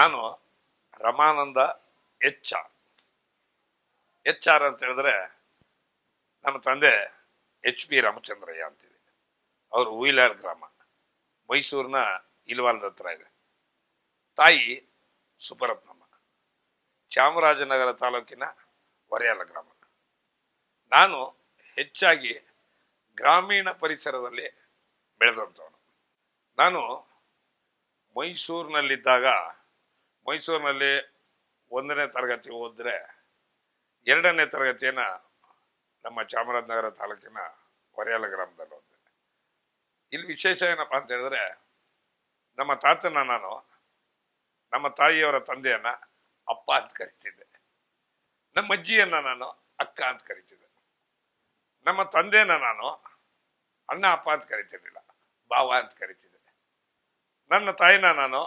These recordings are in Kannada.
ನಾನು ರಮಾನಂದ ಎಚ್ ಆರ್ ಅಂತ ಹೇಳಿದ್ರೆ ನಮ್ಮ ತಂದೆ HP ರಾಮಚಂದ್ರಯ್ಯ ಅಂತಿದೆ. ಅವರು ಉಯಿಲಾಳ್ ಗ್ರಾಮ, ಮೈಸೂರಿನ ಇಲ್ವಾಲ್ದ ಹತ್ರ ಇದೆ. ತಾಯಿ ಸುಬ್ಬರತ್ನಮ್ಮ, ಚಾಮರಾಜನಗರ ತಾಲೂಕಿನ ಹೊರೆಯಾಲ ಗ್ರಾಮ. ನಾನು ಹೆಚ್ಚಾಗಿ ಗ್ರಾಮೀಣ ಪರಿಸರದಲ್ಲಿ ಬೆಳೆದಂಥವನು. ನಾನು ಮೈಸೂರಿನಲ್ಲಿದ್ದಾಗ, ಮೈಸೂರಿನಲ್ಲಿ 1ನೇ ತರಗತಿ ಓದಿದ್ರೆ 2ನೇ ತರಗತಿಯನ್ನು ನಮ್ಮ ಚಾಮರಾಜನಗರ ತಾಲೂಕಿನ ಹೊರೆಯಾಲ ಗ್ರಾಮದಲ್ಲಿ ಓದಿದೆ. ಇಲ್ಲಿ ವಿಶೇಷ ಏನಪ್ಪ ಅಂತ ಹೇಳಿದ್ರೆ, ನಮ್ಮ ತಾತನ ನಾನು ನಮ್ಮ ತಾಯಿಯವರ ತಂದೆಯನ್ನ ಅಪ್ಪ ಅಂತ ಕರಿತಿದ್ದೆ, ನಮ್ಮ ಅಜ್ಜಿಯನ್ನ ನಾನು ಅಕ್ಕ ಅಂತ ಕರಿತಿದ್ದೆ, ನಮ್ಮ ತಂದೆನ ನಾನು ಅಣ್ಣ ಅಪ್ಪ ಅಂತ ಕರಿತಿರ್ಲಿಲ್ಲ, ಭಾವ ಅಂತ ಕರಿತಿದ್ದೆ. ನನ್ನ ತಾಯಿನ ನಾನು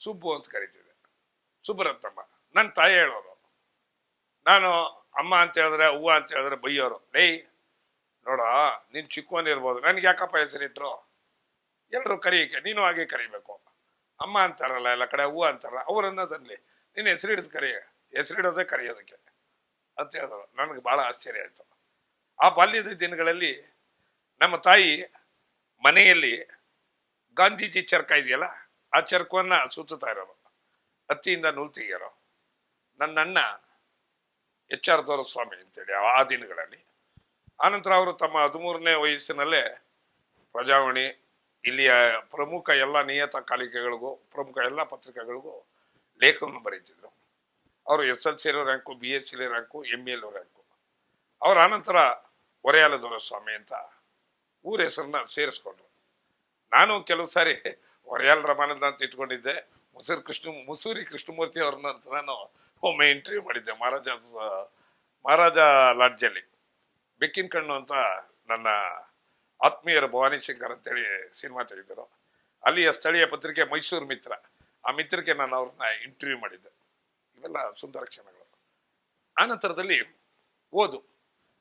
ಸುಬ್ಬು ಅಂತ ಕರಿತಿದ್ದೆ, ಸುಬ್ಬರತ್ತಮ್ಮ. ನನ್ನ ತಾಯಿ ಹೇಳೋರು, ನಾನು ಅಮ್ಮ ಅಂತ ಹೇಳಿದ್ರೆ ಹೂವು ಅಂತ ಹೇಳಿದ್ರೆ ಬೈಯೋರು. ನೋಡ, ನೀನು ಚಿಕ್ಕವನಿರ್ಬೋದು, ನನಗೆ ಯಾಕಪ್ಪ ಹೆಸರಿಟ್ರು, ಎಲ್ಲರೂ ಕರೀಕೆ, ನೀನು ಹಾಗೆ ಕರಿಬೇಕು. ಅಮ್ಮ ಅಂತಾರಲ್ಲ ಎಲ್ಲ ಕಡೆ, ಹೂವು ಅಂತಾರಲ್ಲ, ಅವರನ್ನೋದಲ್ಲಿ ನೀನು ಹೆಸರಿಡಿದು ಹೆಸರಿಡೋದೇ ಕರೆಯೋದಕ್ಕೆ ಅಂತ ಹೇಳಿದ್ರು. ನನಗೆ ಭಾಳ ಆಶ್ಚರ್ಯ ಆಯಿತು. ಆ ಬಾಲ್ಯದ ದಿನಗಳಲ್ಲಿ ನಮ್ಮ ತಾಯಿ ಮನೆಯಲ್ಲಿ ಗಾಂಧೀಜಿ ಚರ್ಕ ಇದೆಯಲ್ಲ, ಆ ಚರ್ಕವನ್ನು ಸುತ್ತುತ್ತಾ ಇರೋರು, ಹತ್ತಿಯಿಂದ ನೂಲು ತೆಗಿಯೋರು. ನನ್ನ ಅಣ್ಣ HR ದೊರೆಸ್ವಾಮಿ ಅಂತೇಳಿ ಆ ದಿನಗಳಲ್ಲಿ. ಆನಂತರ ಅವರು ತಮ್ಮ 13ನೇ ವಯಸ್ಸಿನಲ್ಲೇ ಪ್ರಜಾವಾಣಿ, ಇಲ್ಲಿಯ ಪ್ರಮುಖ ಎಲ್ಲ ನಿಯತಕಾಲಿಕೆಗಳಿಗೂ ಪ್ರಮುಖ ಎಲ್ಲ ಪತ್ರಿಕೆಗಳಿಗೂ ಲೇಖನವನ್ನು ಬರೀತಿದ್ರು. ಅವರು SLC rank, BSc rank, MA rank. ಅವ್ರ ಆನಂತರ ಹೊರೆಯಾಲ ದೊರೆಸ್ವಾಮಿ ಅಂತ ಊರ ಹೆಸರನ್ನ ಸೇರಿಸ್ಕೊಂಡ್ರು. ನಾನು ಕೆಲವು ಸಾರಿ ಹೊರೆಯಾಲ ರಮಾನಂದ ಅಂತ ಇಟ್ಕೊಂಡಿದ್ದೆ. ಮುಸೂರಿ ಕೃಷ್ಣಮೂರ್ತಿ ಅವ್ರನ್ನ ನಾನು ಒಮ್ಮೆ ಇಂಟರ್ವ್ಯೂ ಮಾಡಿದ್ದೆ ಮಹಾರಾಜ ಲಾಡ್ಜಲ್ಲಿ. ಬೆಕ್ಕಿನ ಕಣ್ಣು ಅಂತ ನನ್ನ ಆತ್ಮೀಯರು ಭವಾನಿ ಶಂಕರ್ ಅಂತೇಳಿ ಸಿನಿಮಾ ತೆಗೆದರು. ಅಲ್ಲಿಯ ಸ್ಥಳೀಯ ಪತ್ರಿಕೆ ಮೈಸೂರು ಮಿತ್ರ, ಆ ಮಿತ್ರಕ್ಕೆ ನಾನು ಅವ್ರನ್ನ ಇಂಟರ್ವ್ಯೂ ಮಾಡಿದ್ದೆ. ಇವೆಲ್ಲ ಸುಂದರ ಕ್ಷಣಗಳು. ಆನಂತರದಲ್ಲಿ ಓದು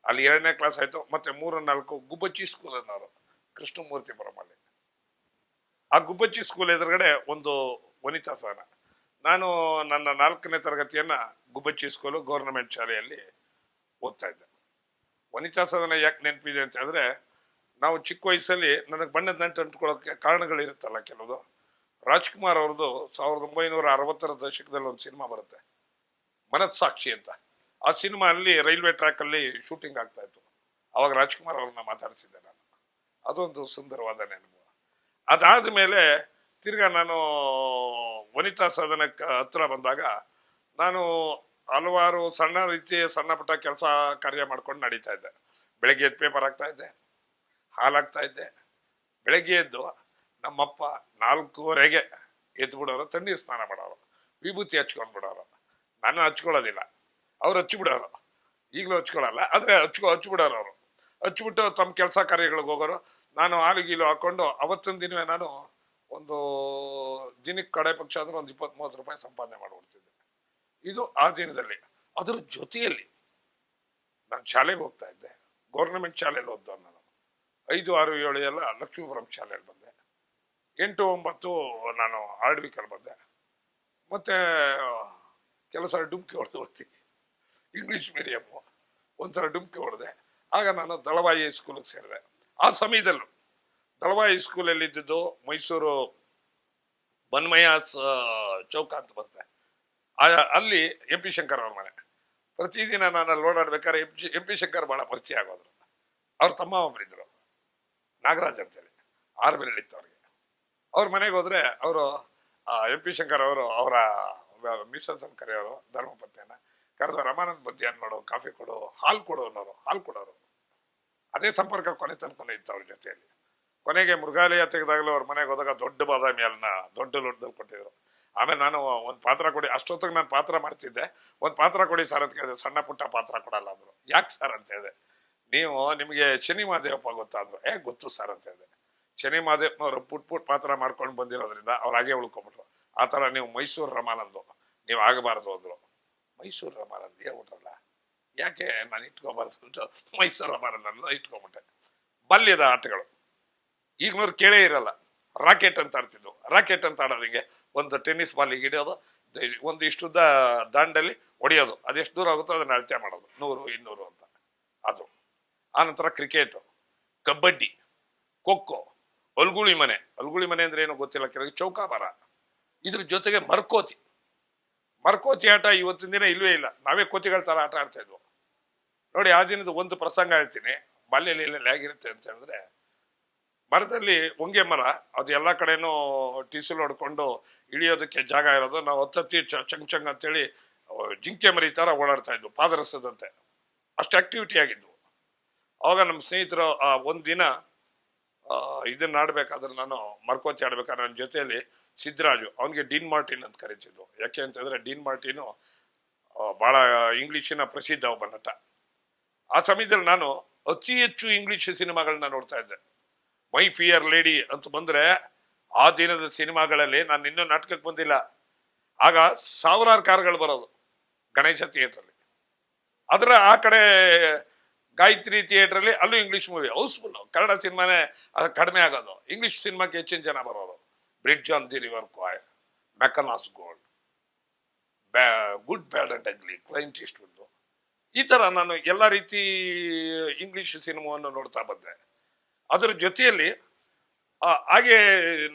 ಅಲ್ಲಿ 2ನೇ ಕ್ಲಾಸ್ ಆಯಿತು. ಮತ್ತೆ 3, 4 ಗುಬ್ಬಚ್ಚಿ ಸ್ಕೂಲ್ ಅನ್ನೋರು ಕೃಷ್ಣಮೂರ್ತಿಪುರಮಲ್ಲಿ. ಆ ಗುಬ್ಬಚ್ಚಿ ಸ್ಕೂಲ್ ಎದುರುಗಡೆ ಒಂದು ವನಿತಾ ಸದನ. ನಾನು ನನ್ನ 4ನೇ ತರಗತಿಯನ್ನ ಗುಬ್ಬಚ್ಚಿ ಸ್ಕೂಲು ಗೌರ್ನಮೆಂಟ್ ಶಾಲೆಯಲ್ಲಿ ಓದ್ತಾ ಇದ್ದೆ. ವನಿತಾ ಸದನ ಯಾಕೆ ನೆನಪಿದೆ ಅಂತ ಹೇಳಿದ್ರೆ, ನಾವು ಚಿಕ್ಕ ವಯಸ್ಸಲ್ಲಿ ನನಗೆ ಬಣ್ಣದ ನಂಟು ಅಂಟ್ಕೊಳ್ಳೋಕ್ಕೆ ಕಾರಣಗಳಿರುತ್ತಲ್ಲ ಕೆಲವು. ರಾಜ್ಕುಮಾರ್ ಅವ್ರದ್ದು 1960ರ ದಶಕದಲ್ಲಿ ಒಂದು ಸಿನಿಮಾ ಬರುತ್ತೆ, ಮನಸ್ಸಾಕ್ಷಿ ಅಂತ. ಆ ಸಿನಿಮಾ ಅಲ್ಲಿ ರೈಲ್ವೆ ಟ್ರ್ಯಾಕಲ್ಲಿ ಶೂಟಿಂಗ್ ಆಗ್ತಾ ಇತ್ತು. ಅವಾಗ ರಾಜ್ಕುಮಾರ್ ಅವ್ರನ್ನ ಮಾತಾಡಿಸಿದ್ದೆ ನಾನು. ಅದೊಂದು ಸುಂದರವಾದ ನೆನಪು. ಅದಾದ ಮೇಲೆ ತಿರ್ಗಾ ನಾನು ವನಿತಾ ಸದನಕ್ಕೆ ಹತ್ರ ಬಂದಾಗ ನಾನು ಹಲವಾರು ಸಣ್ಣ ಪುಟ್ಟ ಕೆಲಸ ಕಾರ್ಯ ಮಾಡ್ಕೊಂಡು ನಡೀತಾ ಇದ್ದೆ. ಬೆಳಗ್ಗೆ ಎದ್ದು ಪೇಪರ್ ಹಾಕ್ತಾ ಇದ್ದೆ, ಹಾಲಾಗ್ತಾ ಇದ್ದೆ. ಬೆಳಗ್ಗೆ ಎದ್ದು ನಮ್ಮಪ್ಪ 4:15ಗೆ ಎದ್ದು ಬಿಡೋರು, ತಣ್ಣೀರು ಸ್ನಾನ ಮಾಡೋರು, ವಿಭೂತಿ ಹಚ್ಕೊಂಡು ಬಿಡೋರು. ನಾನು ಹಚ್ಕೊಳ್ಳೋದಿಲ್ಲ, ಅವ್ರು ಹಚ್ಚಿಬಿಡೋರು. ಈಗಲೂ ಹಚ್ಕೊಳ್ಳಲ್ಲ, ಆದರೆ ಹಚ್ಚಿಬಿಡೋರು ಅವರು. ಹಚ್ಚಿಬಿಟ್ಟು ತಮ್ಮ ಕೆಲಸ ಕಾರ್ಯಗಳಿಗೆ ಹೋಗೋರು. ನಾನು ಹಾಲು ಹಾಕೊಂಡು ಅವತ್ತಿನ ದಿನವೇ ನಾನು ಒಂದು ದಿನಕ್ಕೆ ಕಡೆ ಪಕ್ಷ ಅಂದ್ರೆ ಒಂದು 20-30 ರೂಪಾಯಿ ಸಂಪಾದನೆ ಮಾಡಿಬಿಡ್ತಿದ್ದೆ. ಇದು ಆ ದಿನದಲ್ಲಿ. ಅದರ ಜೊತೆಯಲ್ಲಿ ನಾನು ಶಾಲೆಗೆ ಹೋಗ್ತಾ ಇದ್ದೆ. ಗೌರ್ನಮೆಂಟ್ ಶಾಲೆಯಲ್ಲಿ ಓದ್ದ ನಾನು. 5, 6, 7 ಎಲ್ಲ ಲಕ್ಷ್ಮೀಪುರಂ ಶಾಲೆಯಲ್ಲಿ ಬಂದೆ. 8, 9 ನಾನು ಆಳ್ವಿಕಲ್ಲಿ ಬಂದೆ. ಮತ್ತೆ ಕೆಲವು ಡುಮ್ಕಿ ಹೊಡೆದು ಬರ್ತೀನಿ, ಇಂಗ್ಲೀಷ್ ಮೀಡಿಯಮ್ಮು. ಒಂದ್ಸಲ ಡುಮ್ಕಿ ಹೊಡೆದೆ. ಆಗ ನಾನು ದಳವಾಯಿ ಹೈಸ್ಕೂಲಿಗೆ ಸೇರಿದೆ. ಆ ಸಮಯದಲ್ಲೂ ದಳವಾಯಿ ಹೈಸ್ಕೂಲಲ್ಲಿ ಇದ್ದಿದ್ದು ಮೈಸೂರು ಬನ್ಮಯ ಚೌಕ ಅಂತ ಬರುತ್ತೆ, ಅಲ್ಲಿ MP ಶಂಕರ್ ಅವ್ರ ಮನೆ. ಪ್ರತಿದಿನ ನಾನು ಅಲ್ಲಿ ಓಡಾಡ್ಬೇಕಾದ್ರೆ MP ಶಂಕರ್ ಭಾಳ ಪರಿಚಯ ಆಗೋದ್ರು. ಅವ್ರ ತಮ್ಮ ಒಬ್ಬರಿದ್ರು, ನಾಗರಾಜ್ ಅಂತೇಳಿ, ಆರ್ಬಿಲಿತ್ತು ಅವ್ರಿಗೆ. ಅವ್ರ ಮನೆಗೆ ಹೋದ್ರೆ ಅವರು MP ಶಂಕರ್ ಅವರು ಅವರ ಮಿಸಸ್ ಅಂತ ಕರೆಯೋರು, ಧರ್ಮಪತ್ನಿಯನ್ನ ಕರೆದು ರಮಾನಂದ್ ಬದ್ಯಾನ್ ನೋಡು, ಕಾಫಿ ಕೊಡು, ಹಾಲು ಕೊಡು ಅನ್ನೋರು, ಹಾಲು ಕೊಡೋರು. ಅದೇ ಸಂಪರ್ಕ ಕೊನೆ ತನಕ ಇತ್ತು ಅವ್ರ ಜೊತೆಯಲ್ಲಿ. ಕೊನೆಗೆ ಮೃಗಾಲಯ ತೆಗೆದಾಗಲೂ ಅವ್ರ ಮನೆಗೆ ಹೋದಾಗ ದೊಡ್ಡ ಬಾದಾಮಿ ಹಾಲನ್ನ ದೊಡ್ಡ ಲೋಟದಲ್ಲಿ ಕೊಟ್ಟಿದ್ರು. ಆಮೇಲೆ ನಾನು ಒಂದು ಪಾತ್ರ ಕೊಡಿ, ಅಷ್ಟೊತ್ತಿಗೆ ನಾನು ಪಾತ್ರ ಮಾಡ್ತಿದ್ದೆ. ಒಂದು ಪಾತ್ರ ಕೊಡಿ ಸರ್ ಅಂತ ಕೇಳಿದೆ. ಸಣ್ಣ ಪುಟ್ಟ ಪಾತ್ರ ಕೊಡಲ್ಲ ಅಂದರು. ಯಾಕೆ ಸರ್ ಅಂತ ಹೇಳಿದೆ. ನಿಮಗೆ ಶನಿ ಮಹಾದೇವಪ್ಪ ಗೊತ್ತಾದ್ರು. ಗೊತ್ತು ಸರ್ ಅಂತ ಹೇಳಿದೆ. ಶನಿ ಮಹಾದೇವನವರು ಪುಟ್ ಪಾತ್ರ ಮಾಡ್ಕೊಂಡು ಬಂದಿರೋದ್ರಿಂದ ಅವ್ರು ಹಾಗೆ ಉಳ್ಕೊಂಬಿಟ್ರು. ಆ ಥರ ನೀವು ಮೈಸೂರು ರಮಾನಂದು ನೀವು ಆಗಬಾರ್ದು ಅಂದರು. ಮೈಸೂರು ರಮಾನಂದ್ ಹೇಳ್ಬಿಟ್ರಲ್ಲ, ಯಾಕೆ ನಾನು ಇಟ್ಕೊಬಾರ್ದು ಮೈಸೂರು ರಮಾನಂದನ್ನು ಇಟ್ಕೊಂಬಿಟ್ಟೆ. ಬಾಲ್ಯದ ಆಟಗಳು ಈಗಿನವ್ರು ಕೇಳೇ ಇರಲ್ಲ. ರಾಕೆಟ್ ಅಂತ ಆಡ್ತಿದ್ವು. ರಾಕೆಟ್ ಅಂತ ಆಡೋದಿಗೆ ಒಂದು ಟೆನ್ನಿಸ್ ಬಾಲಿಗೆ ಹಿಡಿಯೋದು, ಒಂದು ಇಷ್ಟುದ್ದ ದಾಂಡಲ್ಲಿ ಹೊಡೆಯೋದು, ಅದೆಷ್ಟು ದೂರ ಆಗುತ್ತೋ ಅದನ್ನ ಅಳತೆ ಮಾಡೋದು, 100 200 ಅಂತ. ಅದು ಆನಂತರ ಕ್ರಿಕೆಟು, ಕಬಡ್ಡಿ, ಖೋಖೋ, ಅಲ್ಗುಳಿ ಮನೆ ಅಂದ್ರೆ ಏನೋ ಗೊತ್ತಿಲ್ಲ, ಕೆಲವು ಚೌಕಾಬಾರ, ಇದ್ರ ಜೊತೆಗೆ ಮರ್ಕೋತಿ ಆಟ ಇವತ್ತಿನ ದಿನ ಇಲ್ವೇ ಇಲ್ಲ. ನಾವೇ ಕೋತಿಗಳ ತರ ಆಟ ಆಡ್ತಾ ಇದ್ವು ನೋಡಿ. ಆ ದಿನದ ಒಂದು ಪ್ರಸಂಗ ಹೇಳ್ತೀನಿ. ಬಾಲ್ಯದಲ್ಲಿ ಹೇಗಿರುತ್ತೆ ಅಂತ ಹೇಳಿದ್ರೆ, ಮರದಲ್ಲಿ ಹೊಂಗೆ ಮರ, ಅದು ಎಲ್ಲ ಕಡೆನೂ ಟಿಸಿಲ್ ಹೊಡ್ಕೊಂಡು ಇಳಿಯೋದಕ್ಕೆ ಜಾಗ ಇರೋದು. ನಾವು ಹತ್ತತ್ತಿ ಚಂಗ್ ಅಂತೇಳಿ ಜಿಂಕೆ ಮರಿ ತರ ಓಡಾಡ್ತಾ ಇದ್ವು, ಪಾದರಸದಂತೆ. ಅಷ್ಟು ಆಕ್ಟಿವಿಟಿ ಆಗಿದ್ವು. ಅವಾಗ ನಮ್ಮ ಸ್ನೇಹಿತರು ಒಂದಿನ ಇದನ್ನ ಆಡ್ಬೇಕಾದ್ರೆ, ನಾನು ಮರ್ಕೋತಿ ಆಡ್ಬೇಕಾದ್ರೆ ನನ್ನ ಜೊತೆಯಲ್ಲಿ ಸಿದ್ದರಾಜು, ಅವನಿಗೆ ಡೀನ್ ಮಾರ್ಟಿನ್ ಅಂತ ಕರೀತಿದ್ವು. ಯಾಕೆ ಅಂತಂದ್ರೆ ಡೀನ್ ಮಾರ್ಟಿನು ಬಹಳ ಇಂಗ್ಲಿಷಿನ ಪ್ರಸಿದ್ಧ ಒಬ್ಬ ನಟ. ಆ ಸಮಯದಲ್ಲಿ ನಾನು ಅತಿ ಹೆಚ್ಚು ಇಂಗ್ಲಿಷ್ ಸಿನಿಮಾಗಳನ್ನ ನೋಡ್ತಾ ಇದ್ದೆ. ಮೈ ಫಿಯರ್ ಲೇಡಿ ಅಂತ ಬಂದ್ರೆ, ಆ ದಿನದ ಸಿನಿಮಾಗಳಲ್ಲಿ, ನಾನು ಇನ್ನೂ ನಾಟಕಕ್ಕೆ ಬಂದಿಲ್ಲ ಆಗ, 1000 ಕಾರುಗಳು ಬರೋದು ಗಣೇಶ ಥಿಯೇಟ್ರಲ್ಲಿ. ಅದರ ಆ ಕಡೆ ಗಾಯತ್ರಿ ಥಿಯೇಟ್ರಲ್ಲಿ ಅಲ್ಲೂ ಇಂಗ್ಲಿಷ್ ಮೂವಿ ಹೌಸ್ಫುಲ್. ಕನ್ನಡ ಸಿನಿಮಾನೇ ಕಡಿಮೆ ಆಗೋದು, ಇಂಗ್ಲಿಷ್ ಸಿನಿಮಾಕ್ಕೆ ಹೆಚ್ಚಿನ ಜನ ಬರೋರು. Bridge on the river Kwai, Mackenna's gold, good bad and ugly, Clint Eastwood. ಈ ತರ ನಾನು ಎಲ್ಲ ರೀತಿ ಇಂಗ್ಲಿಷ್ ಸಿನಿಮಾವನ್ನು ನೋಡ್ತಾ ಬಂದೆ. ಅದರ ಜೊತೆಯಲ್ಲಿ ಹಾಗೆ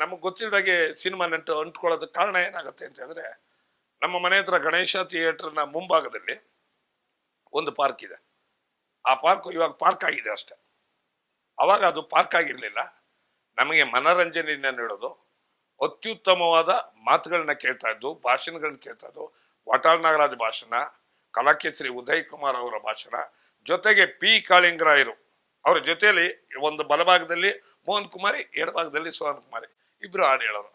ನಮಗೆ ಗೊತ್ತಿಲ್ಲದಾಗೆ ಸಿನಿಮಾ ಅಂಟ್ಕೊಳ್ಳೋದಕ್ಕೆ ಕಾರಣ ಏನಾಗುತ್ತೆ ಅಂತ ಹೇಳಿದ್ರೆ, ನಮ್ಮ ಮನೆ ಹತ್ರ ಗಣೇಶ ಥಿಯೇಟರ್ನ ಮುಂಭಾಗದಲ್ಲಿ ಒಂದು ಪಾರ್ಕ್ ಇದೆ. ಆ ಪಾರ್ಕ್ ಇವಾಗ ಪಾರ್ಕ್ ಆಗಿದೆ ಅಷ್ಟೆ. ಅವಾಗ ಅದು ಪಾರ್ಕ್ ಆಗಿರ್ಲಿಲ್ಲ. ನಮಗೆ ಮನರಂಜನೆಯನ್ನ ನೀಡೋದು, ಅತ್ಯುತ್ತಮವಾದ ಮಾತುಗಳನ್ನ ಕೇಳ್ತಾ ಇದ್ದು, ಭಾಷಣಗಳನ್ನ ಕೇಳ್ತಾ ಇದ್ದು. ವಾಟಾಳ್ ನಾಗರಾಜ್ ಭಾಷಣ, ಕಲಾಕೇಸರಿ ಉದಯ್ ಕುಮಾರ್ ಅವರ ಭಾಷಣ, ಜೊತೆಗೆ ಪಿ ಕಾಳಿಂಗರಾಯರು ಅವರ ಜೊತೆಯಲ್ಲಿ ಒಂದು ಬಲಭಾಗದಲ್ಲಿ ಮೋಹನ್ ಕುಮಾರಿ, ಎಡಭಾಗದಲ್ಲಿ ಸೋಹನ್ ಕುಮಾರಿ, ಇಬ್ರು ಹಾಡು ಹೇಳೋರು.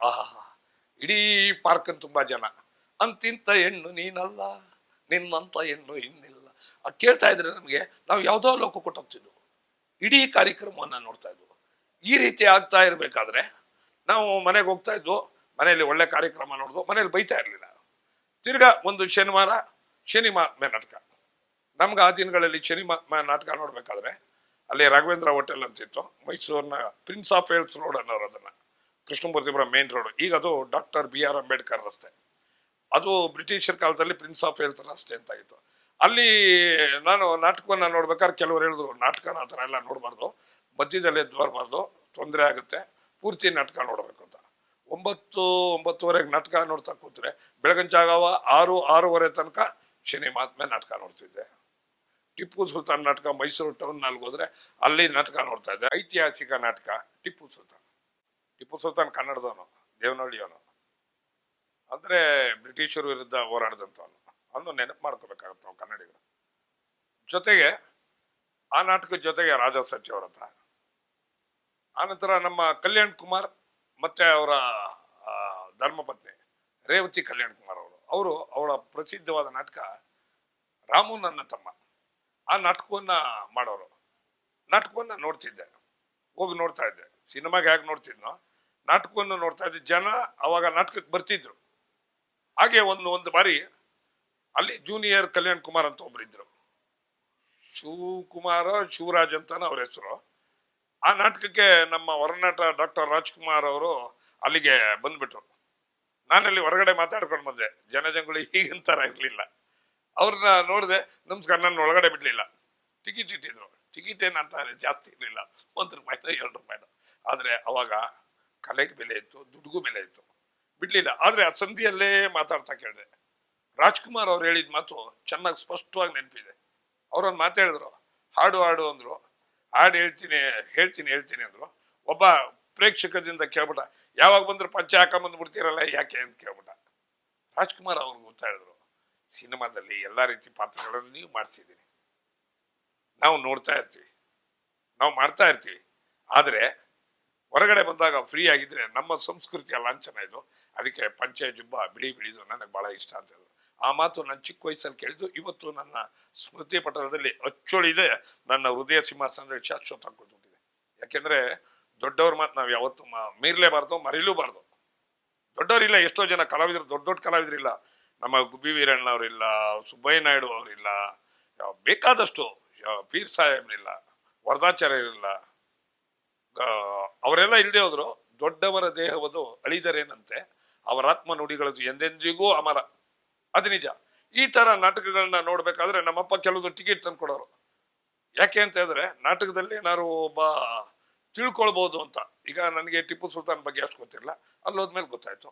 ಇಡೀ ಪಾರ್ಕ್ ತುಂಬಾ ಜನ. ಅಂತಿಂತ ಹೆಣ್ಣು ನೀನಲ್ಲ, ನಿನ್ನಂತ ಹೆಣ್ಣು ಇನ್ನಿಲ್ಲ. ಕೇಳ್ತಾ ಇದ್ರೆ ನಮಗೆ ನಾವು ಯಾವುದೋ ಲೋಕ ಕೊಟ್ಟೋಗ್ತಿದ್ವು. ಇಡೀ ಕಾರ್ಯಕ್ರಮವನ್ನು ನೋಡ್ತಾ ಇದ್ವು. ಈ ರೀತಿ ಆಗ್ತಾ ಇರ್ಬೇಕಾದ್ರೆ ನಾವು ಮನೆಗೆ ಹೋಗ್ತಾ ಇದ್ವು. ಮನೆಯಲ್ಲಿ ಒಳ್ಳೆ ಕಾರ್ಯಕ್ರಮ ನೋಡಿದ್ವು, ಮನೇಲಿ ಬೈತಾ ಇರ್ಲಿಲ್ಲ. ತಿರ್ಗಾ ಒಂದು ಶನಿವಾರ ಶನಿ ಮಹಾತ್ಮೆ ನಾಟಕ. ನಮ್ಗೆ ಆ ದಿನಗಳಲ್ಲಿ ಶನಿ ಮಹಾತ್ಮೆ ನಾಟಕ ನೋಡ್ಬೇಕಾದ್ರೆ ಅಲ್ಲಿ ರಾಘವೇಂದ್ರ ಹೋಟೆಲ್ ಅಂತಿತ್ತು, ಮೈಸೂರಿನ ಪ್ರಿನ್ಸ್ ಆಫ್ ವೇಲ್ಸ್ ರೋಡ್ ಅನ್ನೋರು ಅದನ್ನ, ಕೃಷ್ಣಮೂರ್ತಿಪುರಂ ಮೇನ್ ರೋಡ್. ಈಗ ಅದು ಡಾಕ್ಟರ್ BR ಅಂಬೇಡ್ಕರ್ ರಸ್ತೆ. ಅದು ಬ್ರಿಟಿಷರ್ ಕಾಲದಲ್ಲಿ ಪ್ರಿನ್ಸ್ ಆಫ್ ವೇಲ್ಸ್ ರಸ್ತೆ ಅಂತ ಆಗಿತ್ತು. ಅಲ್ಲಿ ನಾನು ನಾಟಕವನ್ನ ನೋಡ್ಬೇಕಾದ್ರೆ ಕೆಲವರು ಹೇಳಿದ್ರು, ನಾಟಕನ ಆ ಥರ ಎಲ್ಲ ನೋಡಬಾರ್ದು, ಮಧ್ಯದಲ್ಲಿ ಎದ್ದು ಬರಬಾರ್ದು, ತೊಂದರೆ ಆಗುತ್ತೆ, ಪೂರ್ತಿ ನಾಟಕ ನೋಡಬೇಕು ಅಂತ. 9-9:30 ನಾಟಕ ನೋಡ್ತಾ ಕೂತ್ರೆ ಬೆಳಗಿನ ಜಾಗವ 6-6:30 ತನಕ ಶನಿ ಮಹಾತ್ಮೆ ನಾಟಕ ನೋಡ್ತಿದ್ದೆ. ಟಿಪ್ಪು ಸುಲ್ತಾನ್ ನಾಟಕ ಮೈಸೂರು ಟೌನ್ನಲ್ಲಿ ಹೋದ್ರೆ ಅಲ್ಲಿ ನಾಟಕ ನೋಡ್ತಾ ಇದ್ದೆ. ಐತಿಹಾಸಿಕ ನಾಟಕ ಟಿಪ್ಪು ಸುಲ್ತಾನ್ ಕನ್ನಡದವನು, ದೇವನಹಳ್ಳಿಯವನು, ಅಂದ್ರೆ ಬ್ರಿಟಿಷರ ವಿರುದ್ಧ ಹೋರಾಡಿದಂಥವನು. ಅನ್ನು ನೆನಪು ಮಾಡ್ಕೋಬೇಕಾಗತ್ತೆ ನಾವು ಕನ್ನಡಿಗರು. ಜೊತೆಗೆ ಆ ನಾಟಕದ ಜೊತೆಗೆ ರಾಜಾ ಸತ್ಯವ್ರತ, ಆನಂತರ ನಮ್ಮ ಕಲ್ಯಾಣ್ ಕುಮಾರ್ ಮತ್ತೆ ಅವರ ಧರ್ಮಪತ್ನಿ ರೇವತಿ ಕಲ್ಯಾಣ್ ಕುಮಾರ್ ಅವರು ಅವರ ಪ್ರಸಿದ್ಧವಾದ ನಾಟಕ ರಾಮು ನನ್ನ ತಮ್ಮ, ಆ ನಾಟಕವನ್ನ ಮಾಡೋರು. ನಾಟಕವನ್ನ ನೋಡ್ತಿದ್ದೆ, ಹೋಗಿ ನೋಡ್ತಾ ಇದ್ದೆ. ಸಿನಿಮಾಗೆ ಹೇಗೆ ನೋಡ್ತಿದ್ನೋ ನಾಟಕವನ್ನು ನೋಡ್ತಾ ಇದ್ದೆ. ಜನ ಅವಾಗ ನಾಟಕಕ್ಕೆ ಬರ್ತಿದ್ರು. ಹಾಗೆ ಒಂದು ಬಾರಿ ಅಲ್ಲಿ ಜೂನಿಯರ್ ಕಲ್ಯಾಣ್ ಕುಮಾರ್ ಅಂತ ಒಬ್ರಿದ್ರು, ಶಿವರಾಜ್ ಅಂತಾನ ಅವ್ರ ಹೆಸರು. ಆ ನಾಟಕಕ್ಕೆ ನಮ್ಮ ಹೊರನಾಟ ಡಾಕ್ಟರ್ ರಾಜ್ಕುಮಾರ್ ಅವರು ಅಲ್ಲಿಗೆ ಬಂದ್ಬಿಟ್ರು. ನಾನಲ್ಲಿ ಹೊರಗಡೆ ಮಾತಾಡ್ಕೊಂಡು ಬಂದೆ. ಜನಜಂಗುಳಿ ಈಗಿನ ಇರ್ಲಿಲ್ಲ. ಅವ್ರನ್ನ ನೋಡಿದೆ, ನಮಸ್ಕಾರ, ನನ್ನ ಒಳಗಡೆ ಬಿಡ್ಲಿಲ್ಲ. ಟಿಕೆಟ್ ಇಟ್ಟಿದ್ರು. ಟಿಕೆಟ್ ಏನಂತ ಜಾಸ್ತಿ ಇರಲಿಲ್ಲ, ₹1 2 ಆದ್ರೆ ಅವಾಗ ಕಲೆಗೆ ಬೆಲೆ ಇತ್ತು, ದುಡ್ಡುಗೂ ಬೆಲೆ ಇತ್ತು, ಬಿಡ್ಲಿಲ್ಲ. ಆದ್ರೆ ಆ ಸಂಧಿಯಲ್ಲೇ ಮಾತಾಡ್ತಾ ಕೇಳಿದೆ. ರಾಜ್ಕುಮಾರ್ ಅವ್ರು ಹೇಳಿದ ಮಾತು ಚೆನ್ನಾಗಿ ಸ್ಪಷ್ಟವಾಗಿ ನೆನಪಿದೆ. ಅವ್ರೊಂದು ಮಾತಾಡಿದ್ರು, ಹಾಡು ಅಂದ್ರು. ಹಾಡು ಹೇಳ್ತೀನಿ ಅಂದ್ರು. ಒಬ್ಬ ಪ್ರೇಕ್ಷಕದಿಂದ ಕೇಳ್ಬಿಟ್ಟ, ಯಾವಾಗ ಬಂದ್ರು ಪಂಚೆ ಹಾಕೊಂಬಂದ್ಬಿಡ್ತೀರಲ್ಲ ಯಾಕೆ ಅಂತ ಕೇಳ್ಬಿಟ್ಟ. ರಾಜ್ಕುಮಾರ್ ಅವ್ರಿಗೆ ಗೊತ್ತಾಡಿದ್ರು, ಸಿನಿಮಾದಲ್ಲಿ ಎಲ್ಲಾ ರೀತಿ ಪಾತ್ರಗಳನ್ನು ನೀವು ಮಾಡಿಸಿದ್ದೀರಿ, ನಾವು ನೋಡ್ತಾ ಇರ್ತೀವಿ, ನಾವು ಮಾಡ್ತಾ ಇರ್ತೀವಿ. ಆದ್ರೆ ಹೊರಗಡೆ ಬಂದಾಗ ಫ್ರೀ ಆಗಿದ್ರೆ ನಮ್ಮ ಸಂಸ್ಕೃತಿಯ ಲಾಂಛನ ಇದು, ಅದಕ್ಕೆ ಪಂಚೆ ಜುಬ್ಬ ಬಿಳಿದು ನನಗೆ ಬಹಳ ಇಷ್ಟ ಅಂತ ಹೇಳಿದ್ರು. ಆ ಮಾತು ನಾನು ಚಿಕ್ಕ ವಯಸ್ಸಲ್ಲಿ ಕೇಳಿದ್ದು ಇವತ್ತು ನನ್ನ ಸ್ಮೃತಿ ಪಟಲದಲ್ಲಿ ಅಚ್ಚೊಳಿದೆ, ನನ್ನ ಹೃದಯ ಸಿಂಹಾಸನದಲ್ಲಿ ಶಾಶ್ವತ ಕೂತ್ಬಿಟ್ಟಿದೆ. ಯಾಕೆಂದ್ರೆ ದೊಡ್ಡವ್ರ ಮಾತು ನಾವು ಯಾವತ್ತು ಮೀರ್ಲೇಬಾರ್ದು, ಮರೀಲೂಬಾರ್ದು. ದೊಡ್ಡವರಿಲ್ಲ, ಎಷ್ಟೋ ಜನ ಕಲಾವಿದರು, ದೊಡ್ಡ ಕಲಾವಿದರಿಲ್ಲ. ನಮ್ಮ ಗುಬ್ಬಿ ವೀರಣ್ಣ ಅವರಿಲ್ಲ, ಸುಬ್ಬಯ್ಯ ನಾಯ್ಡು ಅವರಿಲ್ಲ, ಬೇಕಾದಷ್ಟು ಪೀರ್ ಸಾಹೇಬ್ರಿಲ್ಲ, ವರದಾಚಾರ್ಯರಿಲ್ಲ. ಅವರೆಲ್ಲ ಇಲ್ಲದೆ ಹೋದ್ರು ದೊಡ್ಡವರ ದೇಹವದು ಅಳಿದರೇನಂತೆ, ಅವರ ಆತ್ಮ ನುಡಿಗಳದು ಎಂದೆಂದಿಗೂ ಅಮರ. ಅದು ನಿಜ. ಈ ತರ ನಾಟಕಗಳನ್ನ ನೋಡ್ಬೇಕಾದ್ರೆ ನಮ್ಮಪ್ಪ ಕೆಲವು ಟಿಕೆಟ್ ತಂದು ಕೊಡೋರು. ಯಾಕೆ ಅಂತ ಹೇಳಿದ್ರೆ ನಾಟಕದಲ್ಲಿ ಏನಾದ್ರು ಒಬ್ಬ ತಿಳ್ಕೊಳ್ಬಹುದು ಅಂತ. ಈಗ ನನಗೆ ಟಿಪ್ಪು ಸುಲ್ತಾನ್ ಬಗ್ಗೆ ಅಷ್ಟು ಗೊತ್ತಿರಲಿಲ್ಲ, ಅಲ್ಲೋದ್ಮೇಲೆ ಗೊತ್ತಾಯ್ತು.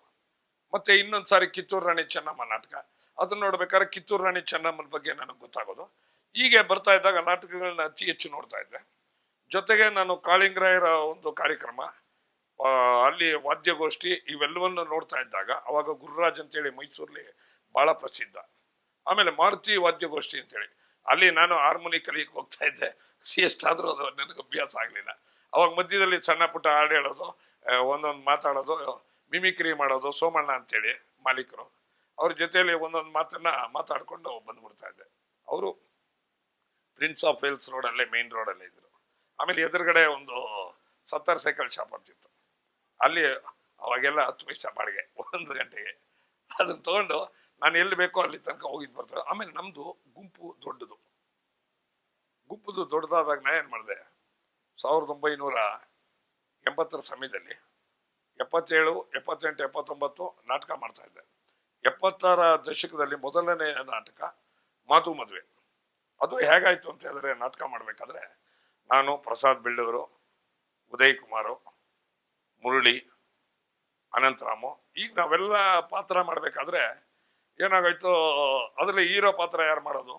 ಮತ್ತೆ ಇನ್ನೊಂದು ಸಾರಿ ಕಿತ್ತೂರು ರಾಣಿ ಚೆನ್ನಮ್ಮ ನಾಟಕ, ಅದನ್ನ ನೋಡ್ಬೇಕಾದ್ರೆ ಕಿತ್ತೂರು ರಾಣಿ ಚೆನ್ನಮ್ಮನ ಬಗ್ಗೆ ನನಗೆ ಗೊತ್ತಾಗೋದು. ಹೀಗೆ ಬರ್ತಾ ಇದ್ದಾಗ ನಾಟಕಗಳನ್ನ ಅತಿ ಹೆಚ್ಚು ನೋಡ್ತಾ ಇದ್ದೆ. ಜೊತೆಗೆ ನಾನು ಕಾಳಿಂಗರಾಯರ ಒಂದು ಕಾರ್ಯಕ್ರಮ, ಅಲ್ಲಿ ವಾದ್ಯಗೋಷ್ಠಿ ಇವೆಲ್ಲವನ್ನು ನೋಡ್ತಾ ಇದ್ದಾಗ ಅವಾಗ ಗುರುರಾಜ್ ಅಂತೇಳಿ ಮೈಸೂರಲ್ಲಿ ಬಹಳ ಪ್ರಸಿದ್ಧ. ಆಮೇಲೆ ಮಾರುತಿ ವಾದ್ಯಗೋಷ್ಠಿ ಅಂತೇಳಿ ಅಲ್ಲಿ ನಾನು ಹಾರ್ಮೋನಿ ಕಲಿಯಕ್ಕೆ ಹೋಗ್ತಾ ಇದ್ದೆ. ಎಷ್ಟಾದ್ರೂ ಅದು ನನಗೆ ಅಭ್ಯಾಸ ಆಗಲಿಲ್ಲ. ಅವಾಗ ಮಧ್ಯದಲ್ಲಿ ಸಣ್ಣ ಪುಟ್ಟ ಹಾಡು ಹೇಳೋದು, ಒಂದೊಂದು ಮಾತಾಡೋದು, ಮಿಮಿಕ್ರಿ ಮಾಡೋದು. ಸೋಮಣ್ಣ ಅಂತೇಳಿ ಮಾಲೀಕರು, ಅವ್ರ ಜೊತೆಯಲ್ಲಿ ಒಂದೊಂದು ಮಾತನ್ನ ಮಾತಾಡ್ಕೊಂಡು ಬಂದ್ಬಿಡ್ತಾ ಇದ್ದೆ. ಅವರು ಪ್ರಿನ್ಸ್ ಆಫ್ ವೇಲ್ಸ್ ರೋಡಲ್ಲೇ ಮೇನ್ ರೋಡಲ್ಲೇ ಇದ್ರು. ಆಮೇಲೆ ಎದುರುಗಡೆ ಒಂದು 70 ಸೈಕಲ್ ಶಾಪ್ ಅಂತಿತ್ತು. ಅಲ್ಲಿ ಅವಾಗೆಲ್ಲ 10 ಪೈಸೆ ಬಾಡಿಗೆ 1 ಗಂಟೆಗೆ. ಅದನ್ನ ತಗೊಂಡು ನಾನು ಎಲ್ಲಿ ಬೇಕೋ ಅಲ್ಲಿ ತನಕ ಹೋಗಿದ್ದು ಬರ್ತಾರೆ. ಆಮೇಲೆ ನಮ್ದು ಗುಂಪು ದೊಡ್ಡದಾದಾಗ ನಾ ಏನ್ ಮಾಡಿದೆ, 1980 ಸಮಯದಲ್ಲಿ 77, 78, 79 ನಾಟಕ ಮಾಡ್ತಾ ಇದ್ದೆ. 70ರ ದಶಕದಲ್ಲಿ ಮೊದಲನೇ ನಾಟಕ ಮಾತು ಮದುವೆ. ಅದು ಹೇಗಾಯ್ತು ಅಂತ ಹೇಳಿದ್ರೆ, ನಾಟಕ ಮಾಡ್ಬೇಕಾದ್ರೆ ನಾನು, ಪ್ರಸಾದ್ ಬೆಳ್ಳೂರು, ಉದಯ್ ಕುಮಾರು, ಮುರಳಿ, ಅನಂತರಾಮು, ಈಗ ನಾವೆಲ್ಲ ಪಾತ್ರ ಮಾಡ್ಬೇಕಾದ್ರೆ ಏನಾಗಾಯ್ತು, ಅದ್ರಲ್ಲಿ ಹೀರೋ ಪಾತ್ರ ಯಾರು ಮಾಡೋದು?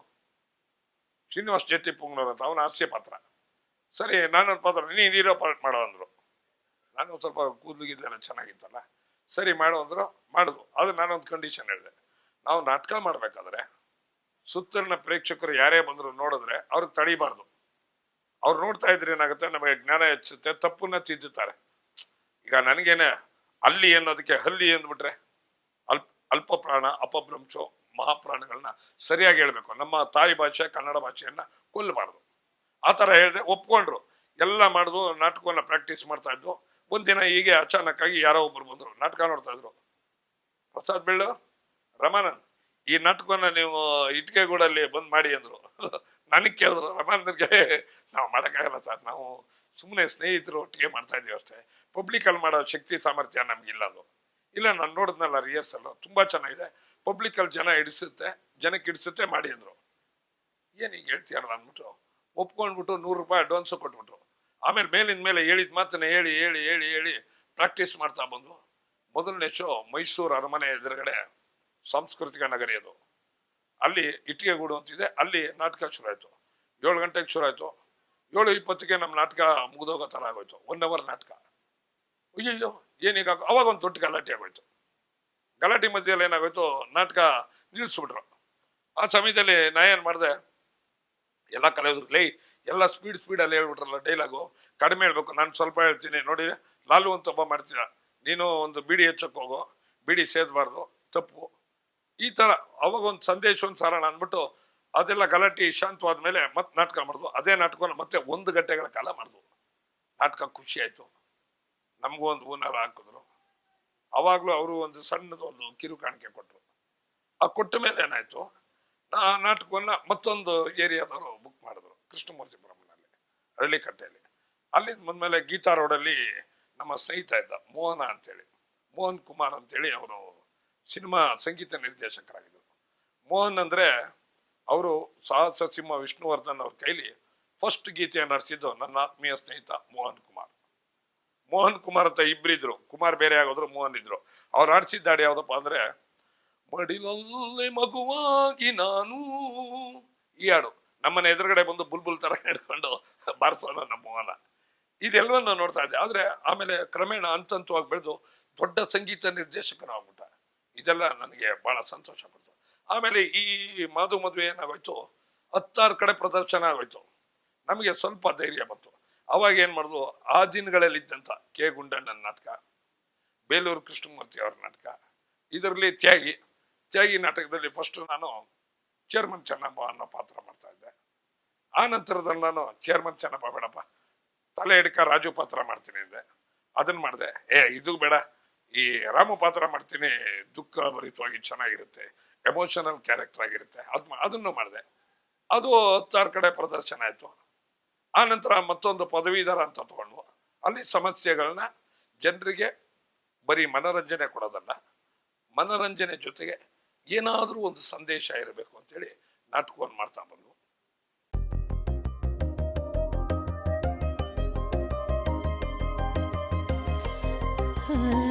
ಶ್ರೀನಿವಾಸ್ ಜೆಟ್ಟಿ ಪುಂಗ್ನೂರ್ ಅಂತ, ಅವನ ಹಾಸ್ಯ ಪಾತ್ರ. ಸರಿ, ನಾನೊಂದು ಪಾತ್ರ, ನೀನು ಹೀರೋ ಪಾರ್ಟ್ ಮಾಡೋ ಅಂದ್ರು. ನಾನು ಸ್ವಲ್ಪ ಕೂದಲಿಗಿದ್ದೆಲ್ಲ ಚೆನ್ನಾಗಿತ್ತಲ್ಲ, ಸರಿ ಮಾಡೋ ಅಂದ್ರು, ಮಾಡಿದ್ರು. ಅದು ನಾನೊಂದು ಕಂಡೀಷನ್ ಹೇಳಿದೆ, ನಾವು ನಾಟಕ ಮಾಡ್ಬೇಕಾದ್ರೆ ಸುತ್ತಲಿನ ಪ್ರೇಕ್ಷಕರು ಯಾರೇ ಬಂದ್ರು ನೋಡಿದ್ರೆ ಅವ್ರಿಗೆ ತಡಿಬಾರ್ದು. ಅವ್ರು ನೋಡ್ತಾ ಇದ್ರೆ ಏನಾಗುತ್ತೆ, ನಮಗೆ ಜ್ಞಾನ ಹೆಚ್ಚುತ್ತೆ, ತಪ್ಪನ್ನ ತಿದ್ದುತ್ತಾರೆ. ಈಗ ನನಗೇನೆ ಅಲ್ಲಿ ಅನ್ನೋದಕ್ಕೆ ಹಲ್ಲಿ ಅಂದ್ಬಿಟ್ರೆ ಅಲ್ಪ ಪ್ರಾಣ, ಅಪಭ್ರಂಶೋ, ಮಹಾಪ್ರಾಣಗಳನ್ನ ಸರಿಯಾಗಿ ಹೇಳ್ಬೇಕು. ನಮ್ಮ ತಾಯಿ ಭಾಷೆ ಕನ್ನಡ ಭಾಷೆಯನ್ನ ಕೊಲ್ಲಬಾರ್ದು. ಆ ಥರ ಹೇಳಿದೆ, ಒಪ್ಕೊಂಡ್ರು. ಎಲ್ಲ ಮಾಡಿದ್ರು, ನಾಟಕವನ್ನ ಪ್ರಾಕ್ಟೀಸ್ ಮಾಡ್ತಾ ಇದ್ವು. ಒಂದಿನ ಹೀಗೆ ಅಚಾನಕ್ ಆಗಿ ಯಾರೋ ಒಬ್ರು ಬಂದ್ರು, ನಾಟಕ ನೋಡ್ತಾ ಇದ್ರು. ಪ್ರಸಾದ್ ಬೆಳ್ಳೂರ್, ರಮಾನಂದ್, ಈ ನಾಟಕವನ್ನ ನೀವು ಇಟ್ಕೆಗೂಡಲ್ಲಿ ಬಂದ್ ಮಾಡಿ ಅಂದ್ರು. ನನಗೆ ಕೇಳಿದ್ರು, ರಮಾನಂದ್ಗೆ ನಾವು ಮಾಡೋಕ್ಕಾಗಲ್ಲ ಸರ್, ನಾವು ಸುಮ್ಮನೆ ಸ್ನೇಹಿತರು ಒಟ್ಟಿಗೆ ಮಾಡ್ತಾ ಇದೀವಿ ಅಷ್ಟೇ, ಪಬ್ಲಿಕಲ್ಲಿ ಮಾಡೋ ಶಕ್ತಿ ಸಾಮರ್ಥ್ಯ ನಮ್ಗಿಲ್ಲ. ಅದು ಇಲ್ಲ, ನಾನು ನೋಡಿದ್ನಲ್ಲ ರಿಹರ್ಸಲ್, ತುಂಬಾ ಚೆನ್ನಾಗಿದೆ, ಪಬ್ಲಿಕಲ್ಲಿ ಜನಕ್ಕೆ ಇಡಿಸುತ್ತೆ ಮಾಡಿ ಅಂದ್ರು. ಏನೀಗ ಹೇಳ್ತೀಯಲ್ಲ ಅಂದ್ಬಿಟ್ಟು ಒಪ್ಕೊಂಡ್ಬಿಟ್ಟು 100 ರೂಪಾಯಿ ಅಡ್ವಾನ್ಸು ಕೊಟ್ಬಿಟ್ರು. ಆಮೇಲೆ ಮೇಲಿಂದ ಮೇಲೆ ಹೇಳಿದ ಮಾತನ್ನ ಹೇಳಿ ಹೇಳಿ ಹೇಳಿ ಹೇಳಿ ಪ್ರಾಕ್ಟೀಸ್ ಮಾಡ್ತಾ ಬಂದು ಮೊದಲನೇ ಶೋ ಮೈಸೂರು ಅರಮನೆ ಎದುರುಗಡೆ ಸಾಂಸ್ಕೃತಿಕ ನಗರಿ ಅದು, ಅಲ್ಲಿ ಇಟ್ಟಿಗೆಗೂಡು ಅಂತಿದೆ, ಅಲ್ಲಿ ನಾಟಕ ಶುರು ಆಯ್ತು. 7 ಗಂಟೆಗೆ ಶುರು ಆಯ್ತು. 7:20ಗೆ ನಮ್ಮ ನಾಟಕ ಮುಗಿದೋಗೋ ಥರ ಆಗೋಯ್ತು. 1 ಅವರ್ ನಾಟಕ. ಅಯ್ಯಯ್ಯೋ ಏನೀಗ, ಅವಾಗ ಒಂದು ದೊಡ್ಡ ಗಲಾಟೆ ಆಗೋಯ್ತು. ಗಲಾಟೆ ಮಧ್ಯದಲ್ಲಿ ಏನಾಗೋಯ್ತು, ನಾಟಕ ನಿಲ್ಲಿಸ್ಬಿಟ್ರು. ಆ ಸಮಯದಲ್ಲಿ ನಾ ಏನು ಮಾಡಿದೆ, ಎಲ್ಲ ಕಲಿಯೋದ್ರು, ಲೈ ಎಲ್ಲ ಸ್ಪೀಡಲ್ಲಿ ಹೇಳ್ಬಿಟ್ರಲ್ಲ ಡೈಲಾಗು, ಕಡಿಮೆ ಹೇಳ್ಬೇಕು, ನಾನು ಸ್ವಲ್ಪ ಹೇಳ್ತೀನಿ ನೋಡಿ, ಲಾಲು ಅಂತ ಒಬ್ಬ ಮಾಡ್ತೀರ, ನೀನು ಒಂದು ಬೀಡಿ ಹೆಚ್ಚಕ್ಕೆ ಹೋಗೋ, ಬೀಡಿ ಸೇದಬಾರ್ದು, ತಪ್ಪು, ಈ ಥರ ಅವಾಗ ಒಂದು ಸಂದೇಶ ಒಂದು ಸಾರೋಣ ಅಂದ್ಬಿಟ್ಟು ಅದೆಲ್ಲ ಗಲಾಟೆ ಶಾಂತವಾದ್ಮೇಲೆ ಮತ್ತೆ ನಾಟಕ ಮಾಡಿದ್ವು. ಅದೇ ನಾಟಕವನ್ನು ಮತ್ತೆ 1 ಗಂಟೆಗಳ ಕಾಲ ಮಾಡಿದ್ವು. ನಾಟಕ ಖುಷಿ ಆಯಿತು. ನಮಗೂ ಒಂದು ಹೂನಾರ ಹಾಕಿದ್ರು. ಅವಾಗಲೂ ಅವರು ಒಂದು ಸಣ್ಣದೊಂದು ಕಿರು ಕಾಣಿಕೆ ಕೊಟ್ಟರು. ಆ ಕೊಟ್ಟ ಮೇಲೆ ಏನಾಯ್ತು, ನಾಟಕವನ್ನ ಮತ್ತೊಂದು ಏರಿಯಾದವರು ಬುಕ್ ಮಾಡಿದ್ರು, ಕೃಷ್ಣಮೂರ್ತಿಪುರಂನಲ್ಲಿ, ಹಳ್ಳಿಕಟ್ಟೆಯಲ್ಲಿ. ಅಲ್ಲಿ ಬಂದ್ಮೇಲೆ ಗೀತಾ ರೋಡಲ್ಲಿ ನಮ್ಮ ಸ್ನೇಹಿತ ಇದ್ದ ಮೋಹನ ಅಂತೇಳಿ, ಮೋಹನ್ ಕುಮಾರ್ ಅಂತೇಳಿ, ಅವರು ಸಿನಿಮಾ ಸಂಗೀತ ನಿರ್ದೇಶಕರಾಗಿದ್ದರು. ಮೋಹನ್ ಅಂದರೆ ಅವರು ಸಾಹಸ ಸಿಂಹ ವಿಷ್ಣುವರ್ಧನ್ ಅವ್ರ ಕೈಲಿ ಫಸ್ಟ್ ಗೀತೆಯನ್ನು ನಡೆಸಿದ್ದು ನನ್ನ ಆತ್ಮೀಯ ಸ್ನೇಹಿತ ಮೋಹನ್ ಕುಮಾರ್. ಮೋಹನ್ ಕುಮಾರ್ ಅಂತ ಇಬ್ಬರಿದ್ರು, ಕುಮಾರ್ ಬೇರೆ ಆಗೋದ್ರು, ಮೋಹನ್ ಇದ್ರು. ಅವ್ರು ಆಡಿಸಿದ್ದ ಹಾಡು ಯಾವುದಪ್ಪ ಅಂದರೆ, ಮಡಿಲಲ್ಲಿ ಮಗುವಾಗಿ ನಾನು, ಈ ಹಾಡು ನಮ್ಮನೆ ಎದುರುಗಡೆ ಬಂದು ಬುಲ್ಬುಲ್ ತರ ಹಿಡ್ಕೊಂಡು ಬಾರಿಸೋಣ ನಮ್ಮ ಮೋಹನ. ಇದೆಲ್ಲವನ್ನು ನೋಡ್ತಾ ಇದ್ದೆ. ಆದ್ರೆ ಆಮೇಲೆ ಕ್ರಮೇಣ ಹಂತವಾಗಿ ಬೆಳೆದು ದೊಡ್ಡ ಸಂಗೀತ ನಿರ್ದೇಶಕರು ಆಗ್ಬಿಟ್ಟ. ಇದೆಲ್ಲ ನನಗೆ ಬಹಳ ಸಂತೋಷ ಪಡ್ತು. ಆಮೇಲೆ ಈ ಮಾದು ಮದುವೆ ಏನಾಗೋಯ್ತು, 16 ಕಡೆ ಪ್ರದರ್ಶನ ಆಗೋಯ್ತು. ನಮಗೆ ಸ್ವಲ್ಪ ಧೈರ್ಯ ಬಂತು. ಅವಾಗ ಏನ್ ಮಾಡಿದ್ವು, ಆ ದಿನಗಳಲ್ಲಿ ಇದ್ದಂತ ಕೆ ಗುಂಡಣ್ಣನ ನಾಟಕ, ಬೇಲೂರು ಕೃಷ್ಣಮೂರ್ತಿ ಅವರ ನಾಟಕ, ಇದರಲ್ಲಿ ತ್ಯಾಗಿ ನಾಟಕದಲ್ಲಿ ಫಸ್ಟ್ ನಾನು ಚೇರ್ಮನ್ ಚೆನ್ನಪ್ಪ ಅನ್ನೋ ಪಾತ್ರ ಮಾಡ್ತಾ ಇದ್ದೆ. ಆ ನಂತರದಲ್ಲಿ ನಾನು ಚೇರ್ಮನ್ ಚೆನ್ನಪ್ಪ ಬೇಡಪ್ಪ, ತಲೆ ಹಿಡ್ಕ ರಾಜು ಪಾತ್ರ ಮಾಡ್ತೀನಿ ಅಂದೆ. ಅದನ್ನ ಮಾಡಿದೆ. ಇದು ಬೇಡ, ಈ ರಾಮು ಪಾತ್ರ ಮಾಡ್ತೀನಿ, ದುಃಖ ಭರಿತವಾಗಿ ಚೆನ್ನಾಗಿರುತ್ತೆ, ಎಮೋಷನಲ್ ಕ್ಯಾರೆಕ್ಟರ್ ಆಗಿರುತ್ತೆ, ಅದನ್ನು ಮಾಡಿದೆ. ಅದು 16 ಕಡೆ ಪ್ರದರ್ಶನ ಆಯ್ತು. ಆ ನಂತರ ಮತ್ತೊಂದು ಪದವೀಧರ ಅಂತ ತಗೊಂಡು, ಅಲ್ಲಿ ಸಮಸ್ಯೆಗಳನ್ನ ಜನರಿಗೆ ಬರೀ ಮನೋರಂಜನೆ ಕೊಡೋದಲ್ಲ, ಮನೋರಂಜನೆ ಜೊತೆಗೆ ಏನಾದರೂ ಒಂದು ಸಂದೇಶ ಇರಬೇಕು ಅಂತೇಳಿ ನಾಟಕವನ್ನು ಮಾಡ್ತಾ ಬಂದ್ವು. Ah